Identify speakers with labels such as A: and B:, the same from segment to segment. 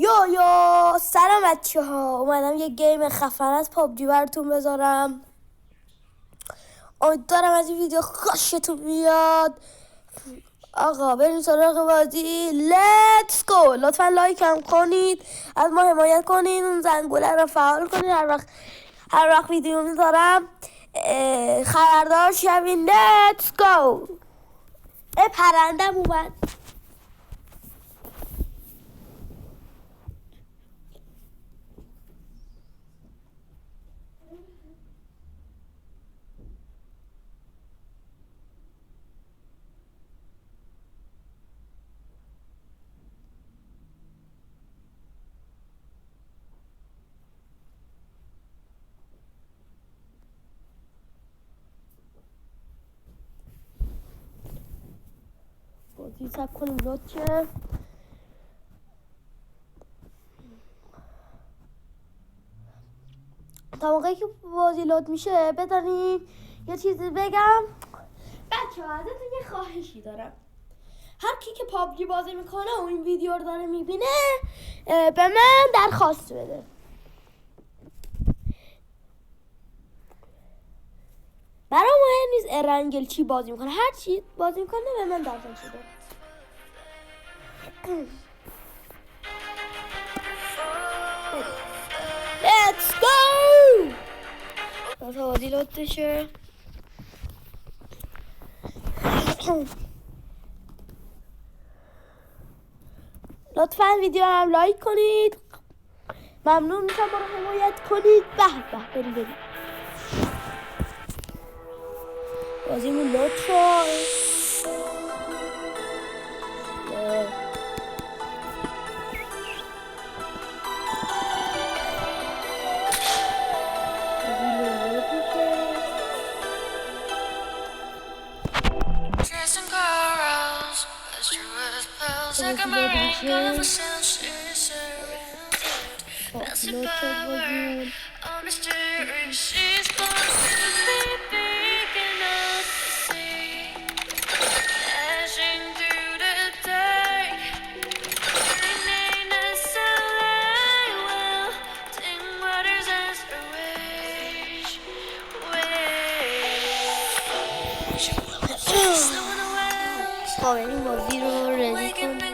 A: یا سلام بچه ها، اومدم یه گیم خفن از پابجی براتون بذارم. امیدوارم از این ویدیو خوشتون بیاد. آقا بریم سراغ بازی. لیتس گو. لطفا لایک هم کنید، از ما حمایت کنید، اون زنگوله رو فعال کنید. هر وقت ویدیو میذارم خبردار شوین. لیتس گو. پرندم اومد. بازی سب کنیم لطفا. تا موقعی که بازی لود میشه بدانید یه چیزی بگم. بچه ها ازتون یه خواهشی دارم، هر کی که پابجی بازی میکنه و این ویدیو رو داره میبینه به من درخواست بده. برای مهم نیست ارنگل چی بازی میکنه، هر چی بازی میکنه به من درخواست بده. Let's go. تا بازی لود بشه. لطفا ویدیو هم لایک کنید، ممنون میشم. ما رو حمایت کنید. به بریم بازیمون لود شد. این بازی رو ردی کنم.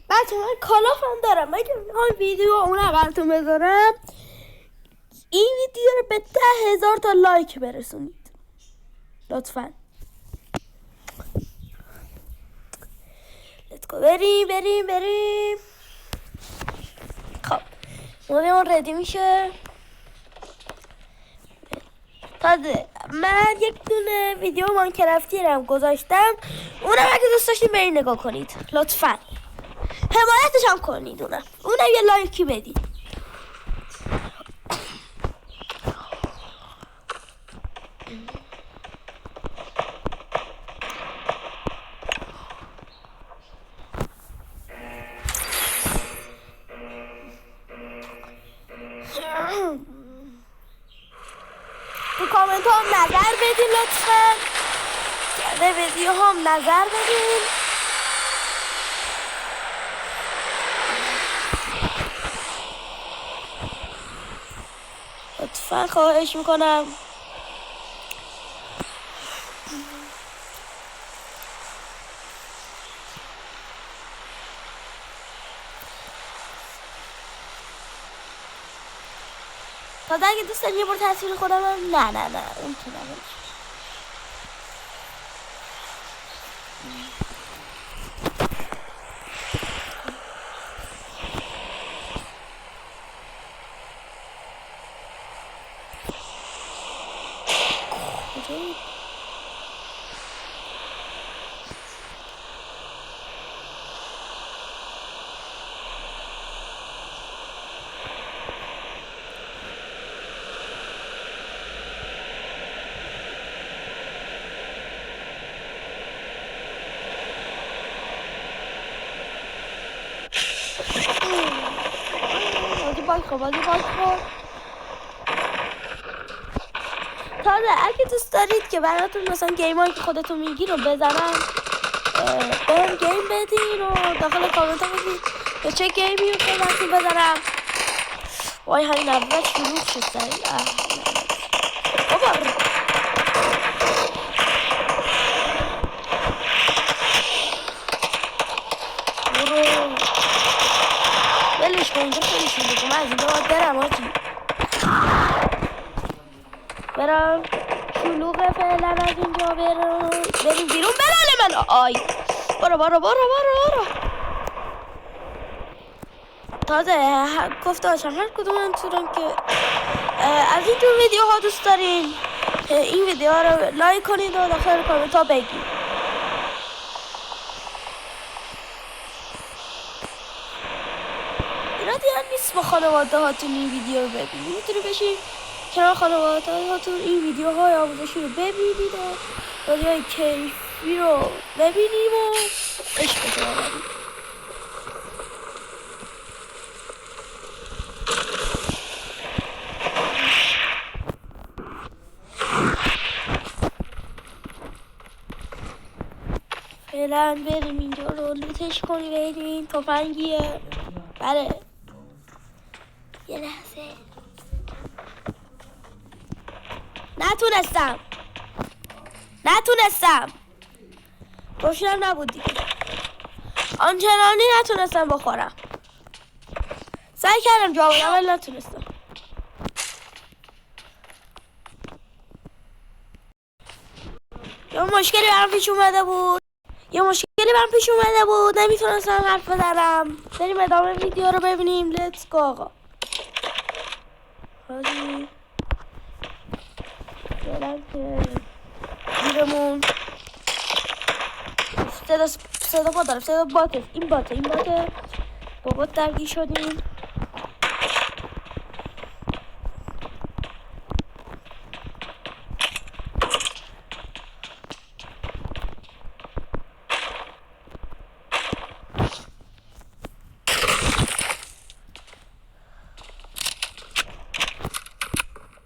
A: بچه من کالاف هم دارم، مگه میخوام ویدیو اون براتون بذارم. این ویدیو رو به 10,000 تا لایک برسونید لطفا. بریم. خب اون ردی میشه. تازه من یک دونه ویدیو ماینکرافتی هم گذاشتم، اونم اگه دوست داشتین برید نگاه کنید لطفا. حمایتش هم کنید، اونم یه لایکی بدید. تو کامنت هم نظر بدین لطفا، در ویدیو هم نظر بدین. لطفا خواهش میکنم. تا اگه دوست دارین یه بار تصویر خودم هم نه اون که نمیشه. بازی باگ خورد. تازه اگه دوست دارید که براتون مثلا گیمایی که خودتون میگی رو بزنم بهم گیم بدین و داخل کامنت ها بگید که چه گیمی رو خودتون بزنم. وای همین اول شروع شد سریع. بابا برو ولش کن، اینجا خیلی شروع. من از اینجا باید برم آجی، برم شلوغه فعلا. از اینجا بریم بیرون. بلاله من آی برو. تازه گفته باشم هر کدومتونم که از این جور ویدیوها دوست دارین این ویدیوها رو لایک کنید و داخل کامنت ها بگید. ایرادی هم نیست با خانواده هاتون این ویدیو رو ببینید. میتونی بشین کنار خانواده هاتون این ویدیوهای آموزشی رو ببینید و دنیای کیفی رو ببینیم و عشق بکنیم. فعلا بریم اینجا رو لوتش کنیم. ببینیم تفنگیه. بله یه لحظه نتونستم روشنم نبود دیگه، آنچنانی نتونستم بخورم. سعی کردم جواب بدم ولی نتونستم. یه مشکلی برام پیش اومده بود نمیتونستم حرف بزنم. بریم ادامه ویدیو رو ببینیم. لیتس گو آقا. حاضی فعلا که گیرمون صدا پا دارم. صدا باته. این باته با بات درگیر شدیم.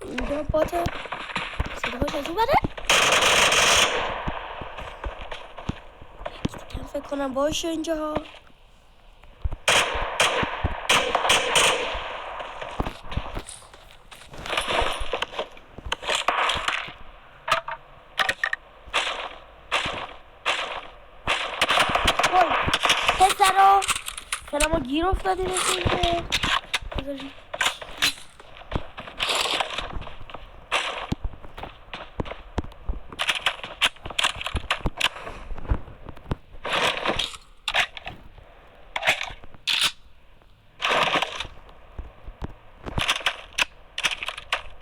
A: اینجا باته. صدا باشه از اون بره. فکر کنم باشه اینجا. پسرا فعلا ما گیر افتادیم که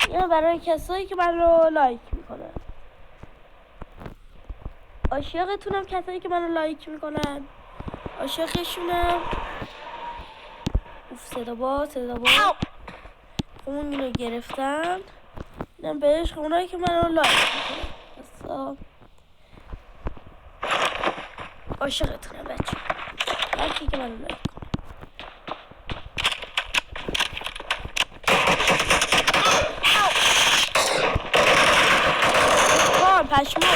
A: اینو برای کسایی که من رو لایک میکنن. عاشقتونم کسایی که من رو لایک میکنن. عاشقشونم. اوف صدا با اون اینو گرفتم. اینم بهش اونایی که من رو لایک میکنن. عاشقتونم بچه هرکی که من رو لایک پشمو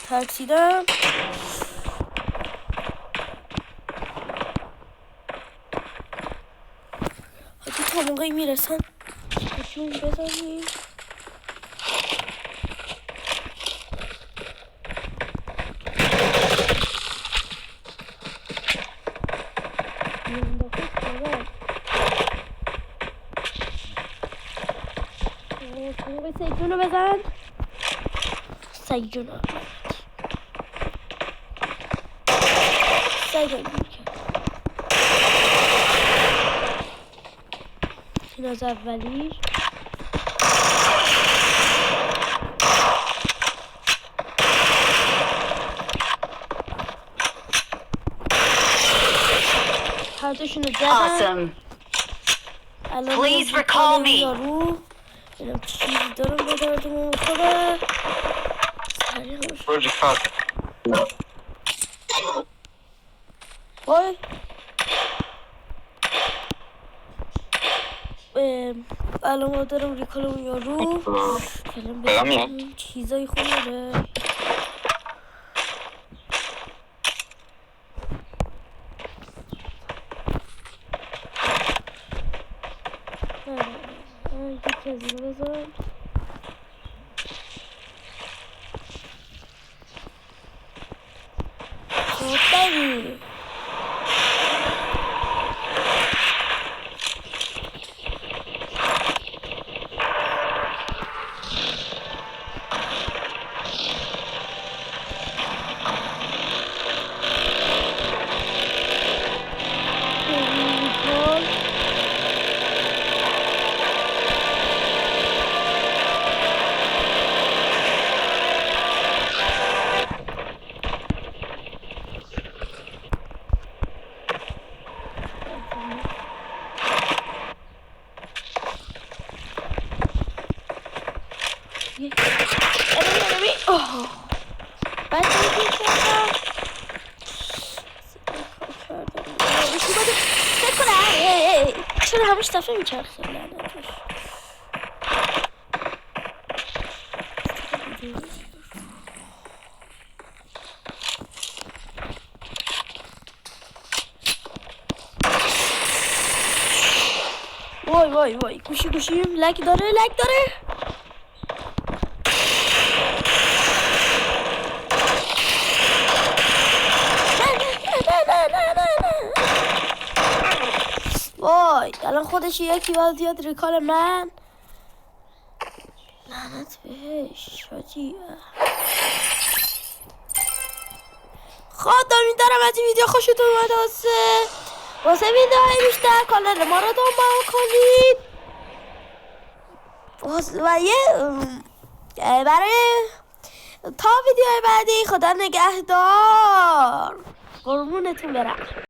A: ترسیدم. حاجی تا موقعی میرسن پشمون بزنیم. سیجونو بزن. سیجونو این از اولیش. هر دوشونو زدم. Please recall me. اینم چیزی دارم به دردمون بخوره.
B: Where'd you cut?
A: وای الان ما دارم ریکال اون یارو فیلم بزنیم چیزای خوبی داره. یکی از اینو بزن. بگی چرا همش دفعه میچرخه لعنتش. وای وای وای گوشی لک داره. وای الان خودش یکی باید یاد ریکال من. لعنت بهش شادیه. خدا میدارم از این ویدیو خوشتون اومده واسه ویدیوهای بیشتر کانال ما رو دنبال کنید و برای تا ویدیوهای بعدی خدا نگهدار. قربونتون برم.